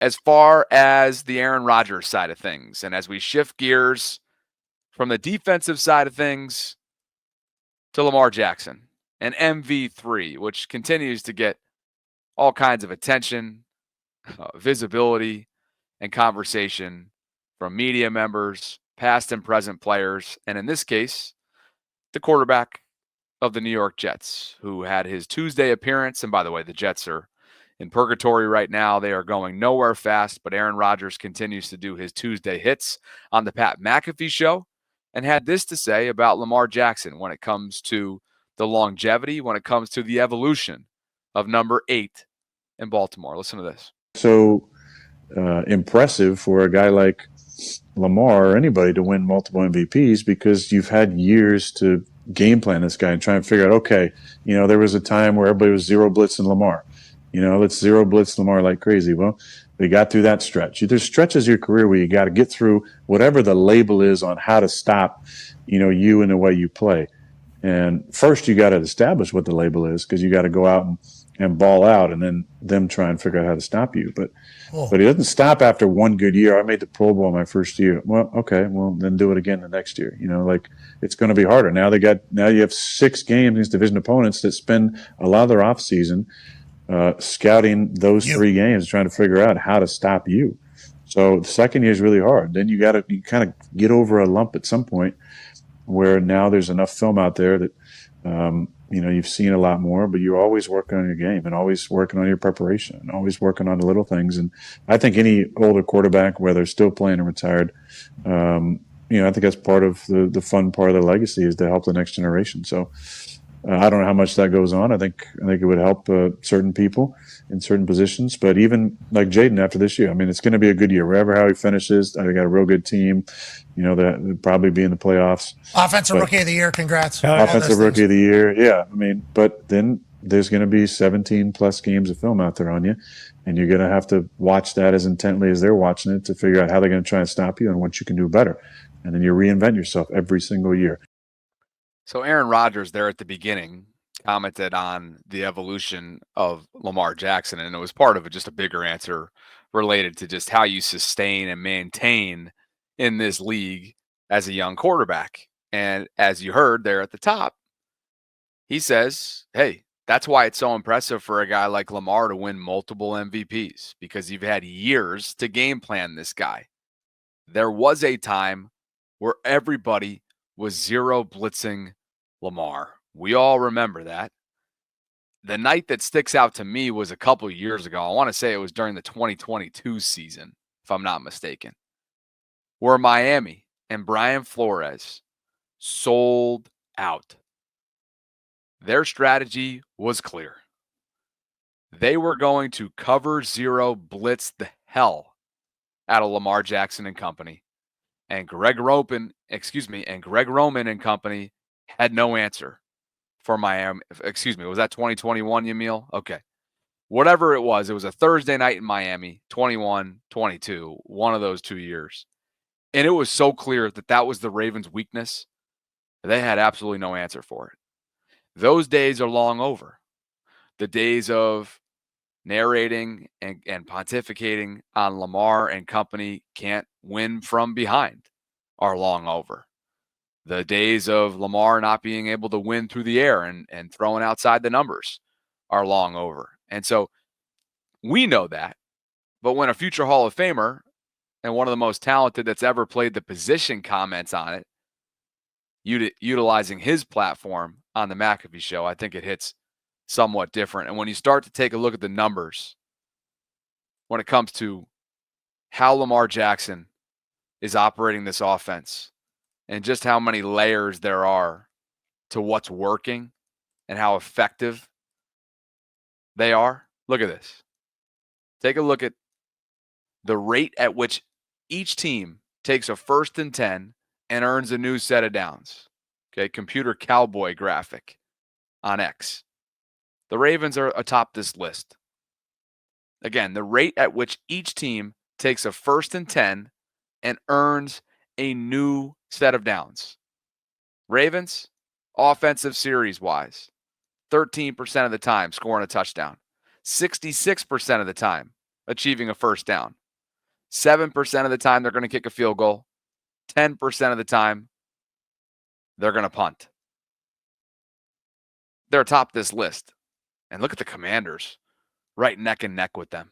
as far as the Aaron Rodgers side of things, and as we shift gears from the defensive side of things to Lamar Jackson, an MV3, which continues to get all kinds of attention, visibility, and conversation from media members, past and present players, and in this case, the quarterback of the New York Jets, who had his Tuesday appearance. And by the way, the Jets are in purgatory right now. They are going nowhere fast, but Aaron Rodgers continues to do his Tuesday hits on the Pat McAfee show and had this to say about Lamar Jackson when it comes to the longevity, when it comes to the evolution of number 8 in Baltimore. Listen to this. So impressive for a guy like Lamar or anybody to win multiple MVPs because you've had years to game plan this guy and try and figure out, okay, there was a time where everybody was zero blitzing Lamar. Let's zero blitz Lamar like crazy. Well, they got through that stretch. There's stretches of your career where you got to get through whatever the label is on how to stop, you and the way you play. And first you got to establish what the label is because you got to go out and ball out and then them try and figure out how to stop you. But he doesn't stop after one good year. I made the Pro Bowl my first year. Well, okay, well then do it again the next year. It's going to be harder. Now you have 6 games against division opponents that spend a lot of their off season scouting those 3 games, trying to figure out how to stop you. So the second year is really hard. Then you kind of get over a lump at some point where now there's enough film out there that you've seen a lot more, but you're always working on your game and always working on your preparation and always working on the little things. And I think any older quarterback, whether still playing or retired, I think that's part of the fun part of the legacy is to help the next generation. So I don't know how much that goes on. I think it would help certain people in certain positions, but even like Jaden after this year, it's going to be a good year. Wherever how he finishes, I got a real good team. That would probably be in the playoffs. Offensive Rookie of the Year, congrats. Offensive Rookie of the Year, yeah. But then there's going to be 17 plus games of film out there on you, and you're going to have to watch that as intently as they're watching it to figure out how they're going to try and stop you and what you can do better. And then you reinvent yourself every single year. So Aaron Rodgers there at the beginning commented on the evolution of Lamar Jackson, and it was part of just a bigger answer related to just how you sustain and maintain in this league as a young quarterback. And as you heard there at the top, he says, hey, that's why it's so impressive for a guy like Lamar to win multiple MVPs, because you've had years to game plan this guy. There was a time where everybody was zero blitzing Lamar. We all remember that. The night that sticks out to me was a couple years ago. I want to say it was during the 2022 season, if I'm not mistaken, where Miami and Brian Flores sold out. Their strategy was clear. They were going to cover zero blitz the hell out of Lamar Jackson and company. And Greg Roman and company had no answer for Miami. Excuse me, was that 2021, Yamil? Okay. Whatever it was a Thursday night in Miami, 21, 22, one of those 2 years. And it was so clear that was the Ravens' weakness. They had absolutely no answer for it. Those days are long over. The days of narrating and pontificating on Lamar and company can't win from behind are long over. The days of Lamar not being able to win through the air and throwing outside the numbers are long over. And so we know that. But when a future Hall of Famer and one of the most talented that's ever played the position comments on it, utilizing his platform on the McAfee show, I think it hits somewhat different. And when you start to take a look at the numbers, when it comes to how Lamar Jackson is operating this offense and just how many layers there are to what's working and how effective they are, look at this. Take a look at the rate at which each team takes a 1st and 10 and earns a new set of downs. Okay, computer cowboy graphic on X. The Ravens are atop this list. Again, the rate at which each team takes a 1st and 10 and earns a new set of downs. Ravens, offensive series-wise, 13% of the time scoring a touchdown. 66% of the time achieving a first down. 7% of the time, they're going to kick a field goal. 10% of the time, they're going to punt. They're atop this list. And look at the Commanders, right neck and neck with them.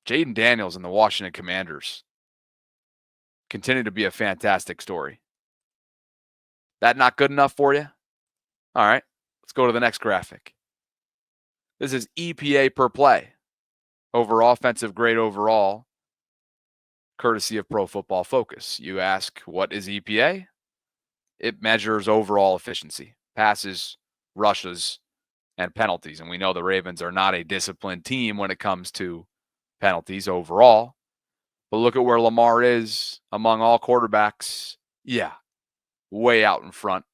Jaden Daniels and the Washington Commanders continue to be a fantastic story. That not good enough for you? All right, let's go to the next graphic. This is EPA per play over offensive grade overall, courtesy of Pro Football Focus. You ask, what is EPA? It measures overall efficiency, passes, rushes, and penalties. And we know the Ravens are not a disciplined team when it comes to penalties overall. But look at where Lamar is among all quarterbacks. Yeah, way out in front.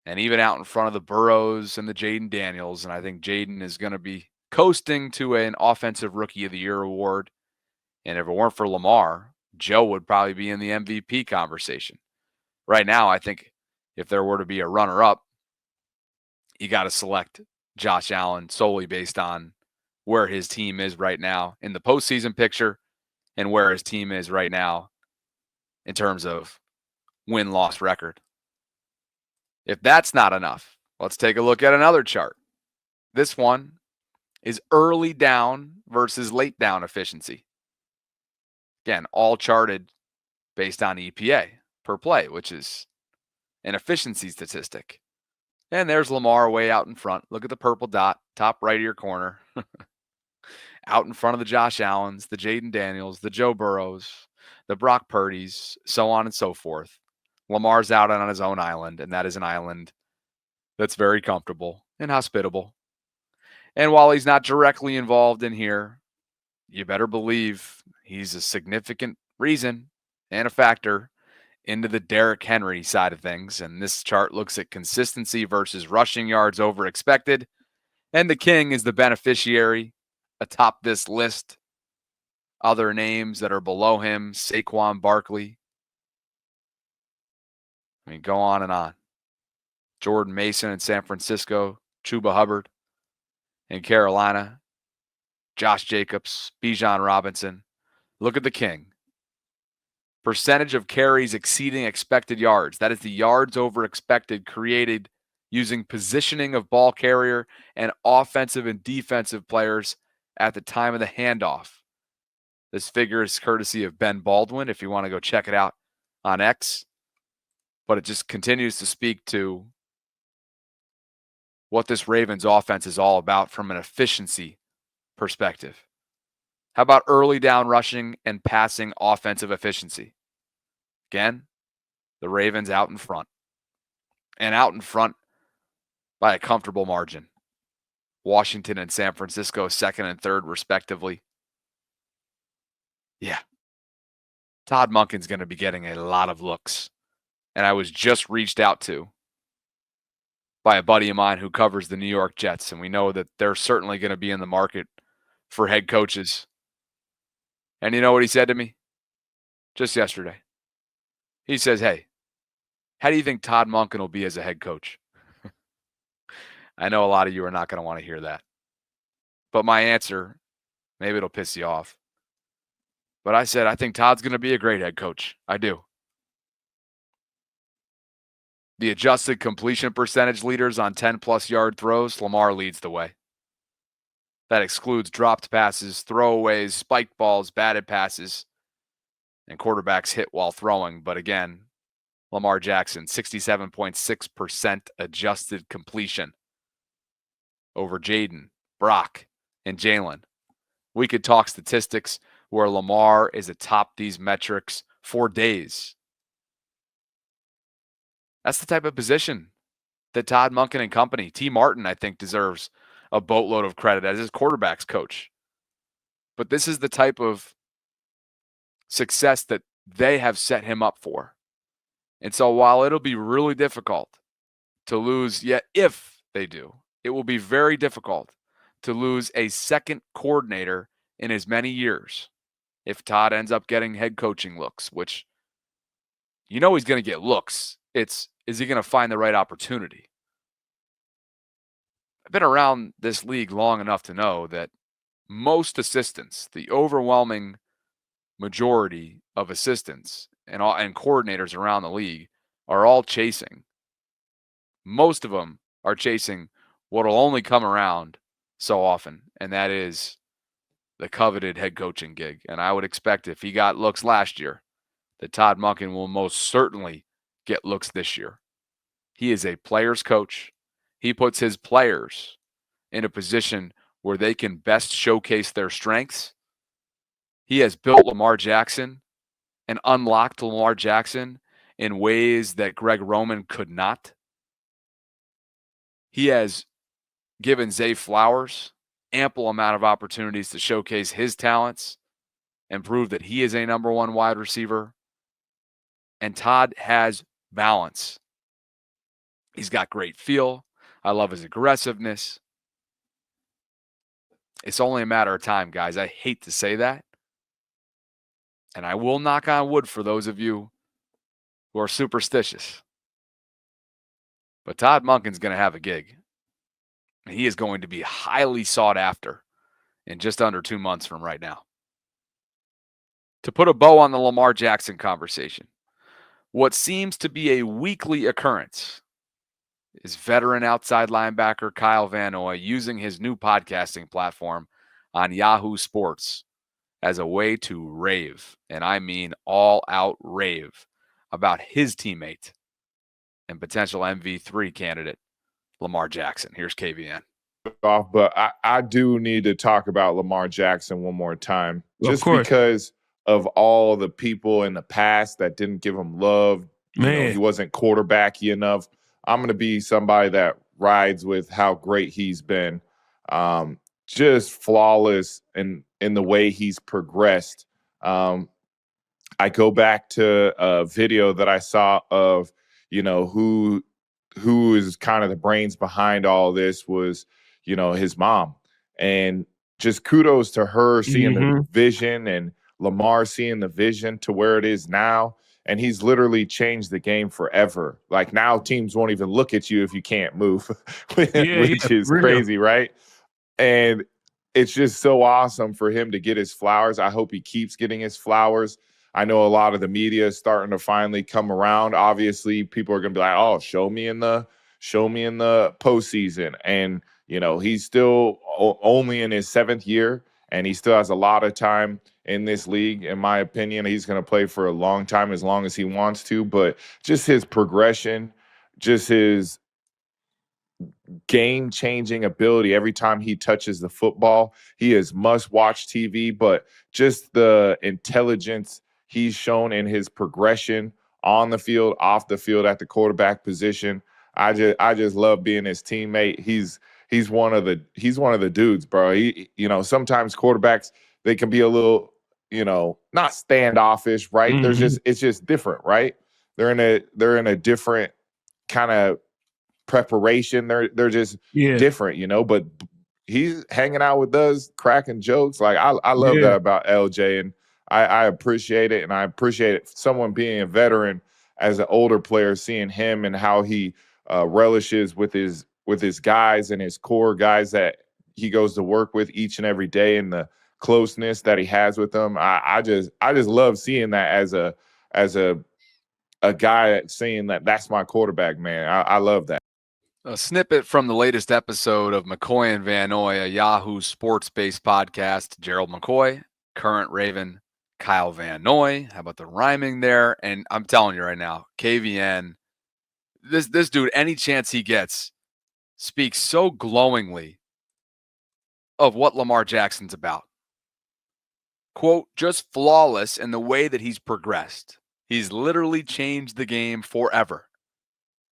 And even out in front of the Burrows and the Jaden Daniels. And I think Jaden is going to be coasting to an Offensive Rookie of the Year award. And if it weren't for Lamar, Joe would probably be in the MVP conversation. Right now, I think if there were to be a runner-up, you got to select Josh Allen solely based on where his team is right now in the postseason picture and where his team is right now in terms of win-loss record. If that's not enough, let's take a look at another chart. This one is early down versus late down efficiency. Again, all charted based on EPA per play, which is an efficiency statistic. And there's Lamar way out in front. Look at the purple dot, top right of your corner. Out in front of the Josh Allens, the Jaden Daniels, the Joe Burrows, the Brock Purdys, so on and so forth. Lamar's out on his own island, and that is an island that's very comfortable and hospitable. And while he's not directly involved in here, you better believe he's a significant reason and a factor into the Derrick Henry side of things. And this chart looks at consistency versus rushing yards over expected. And the King is the beneficiary atop this list. Other names that are below him, Saquon Barkley. I mean, go on and on. Jordan Mason in San Francisco, Chuba Hubbard in Carolina, Josh Jacobs, Bijan Robinson. Look at the King. Percentage of carries exceeding expected yards. That is the yards over expected created using positioning of ball carrier and offensive and defensive players at the time of the handoff. This figure is courtesy of Ben Baldwin, if you want to go check it out on X. But it just continues to speak to what this Ravens offense is all about from an efficiency perspective. How about early down rushing and passing offensive efficiency? Again, the Ravens out in front. And out in front by a comfortable margin. Washington and San Francisco, second and third, respectively. Yeah. Todd Monken's going to be getting a lot of looks. And I was just reached out to by a buddy of mine who covers the New York Jets. And we know that they're certainly going to be in the market for head coaches. And you know what he said to me? Just yesterday. He says, hey, how do you think Todd Monken will be as a head coach? I know a lot of you are not going to want to hear that. But my answer, maybe it'll piss you off. But I said, I think Todd's going to be a great head coach. I do. The adjusted completion percentage leaders on 10-plus yard throws, Lamar leads the way. That excludes dropped passes, throwaways, spiked balls, batted passes, and quarterbacks hit while throwing. But again, Lamar Jackson, 67.6% adjusted completion over Jaden, Brock, and Jalen. We could talk statistics where Lamar is atop these metrics for days. That's the type of position that Todd Monken and company, T. Martin, I think, deserves a boatload of credit as his quarterback's coach. But this is the type of success that they have set him up for. And so while it'll be really difficult to lose, yet if they do, it will be very difficult to lose a second coordinator in as many years if Todd ends up getting head coaching looks, which you know he's going to get looks. Is he going to find the right opportunity? I've been around this league long enough to know that most assistants, the overwhelming majority of assistants and coordinators around the league are all chasing. Most of them are chasing what will only come around so often, and that is the coveted head coaching gig. And I would expect if he got looks last year, that Todd Monken will most certainly get looks this year. He is a player's coach. He puts his players in a position where they can best showcase their strengths. He has built Lamar Jackson and unlocked Lamar Jackson in ways that Greg Roman could not. He has given Zay Flowers ample amount of opportunities to showcase his talents and prove that he is a number one wide receiver. And Todd has balance. He's got great feel. I love his aggressiveness. It's only a matter of time, guys. I hate to say that. And I will knock on wood for those of you who are superstitious. But Todd Monken's going to have a gig. And he is going to be highly sought after in just under 2 months from right now. To put a bow on the Lamar Jackson conversation, what seems to be a weekly occurrence is veteran outside linebacker Kyle Van Noy using his new podcasting platform on Yahoo Sports as a way to rave, and I mean all-out rave, about his teammate and potential MV3 candidate, Lamar Jackson. Here's KVN. But I do need to talk about Lamar Jackson one more time, just because of all the people in the past that didn't give him love. You know, he wasn't quarterbacky enough. I'm going to be somebody that rides with how great he's been. Just flawless in the way he's progressed. I go back to a video that I saw of, you know, who is kind of the brains behind all this was, you know, his mom. And just kudos to her seeing the vision and Lamar seeing the vision to where it is now. And he's literally changed the game forever. Like now teams won't even look at you if you can't move, which is crazy, right? And it's just so awesome for him to get his flowers. I hope he keeps getting his flowers. I know a lot of the media is starting to finally come around. Obviously, people are going to be like, "Oh, show me in the postseason." And you know, he's still only in his 7th year, and he still has a lot of time in this league. In my opinion, he's going to play for a long time, as long as he wants to. But just his progression, just his game-changing ability every time he touches the football. He is must-watch TV, but just the intelligence he's shown in his progression on the field, off the field, at the quarterback position. I just love being his teammate. He's one of the dudes, bro. You know, sometimes quarterbacks, they can be a little, you know, not standoffish, right? It's just different, right? They're in a different kind of preparation. They're just different, you know. But he's hanging out with us, cracking jokes. Like I love that about LJ, and I appreciate it, and I appreciate it. Someone being a veteran as an older player, seeing him and how he relishes with his guys and his core guys that he goes to work with each and every day, and the closeness that he has with them. I just love seeing that as a guy saying that's my quarterback, man. I love that. A snippet from the latest episode of McCoy and Van Noy, a Yahoo Sports-based podcast. Gerald McCoy, current Raven, Kyle Van Noy. How about the rhyming there? And I'm telling you right now, KVN, this dude, any chance he gets, speaks so glowingly of what Lamar Jackson's about. Quote, just flawless in the way that he's progressed. He's literally changed the game forever.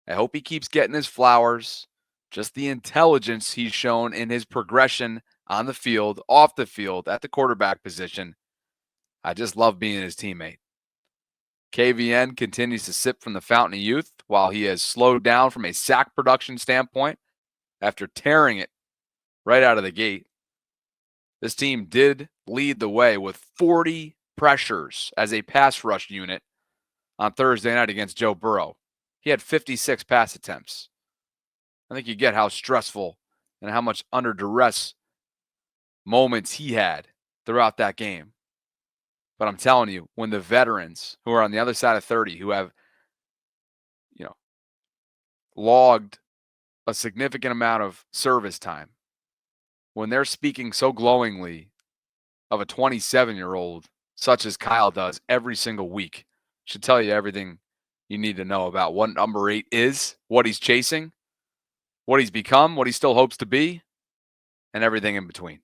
I hope he keeps getting his flowers. Just the intelligence he's shown in his progression on the field, off the field, at the quarterback position. I just love being his teammate. KVN continues to sip from the fountain of youth while he has slowed down from a sack production standpoint after tearing it right out of the gate. This team did lead the way with 40 pressures as a pass rush unit on Thursday night against Joe Burrow. He had 56 pass attempts. I think you get how stressful and how much under duress moments he had throughout that game. But I'm telling you, when the veterans who are on the other side of 30, who have, logged a significant amount of service time, when they're speaking so glowingly of a 27-year-old, such as Kyle does every single week, should tell you everything you need to know about what number 8 is, what he's chasing, what he's become, what he still hopes to be, and everything in between.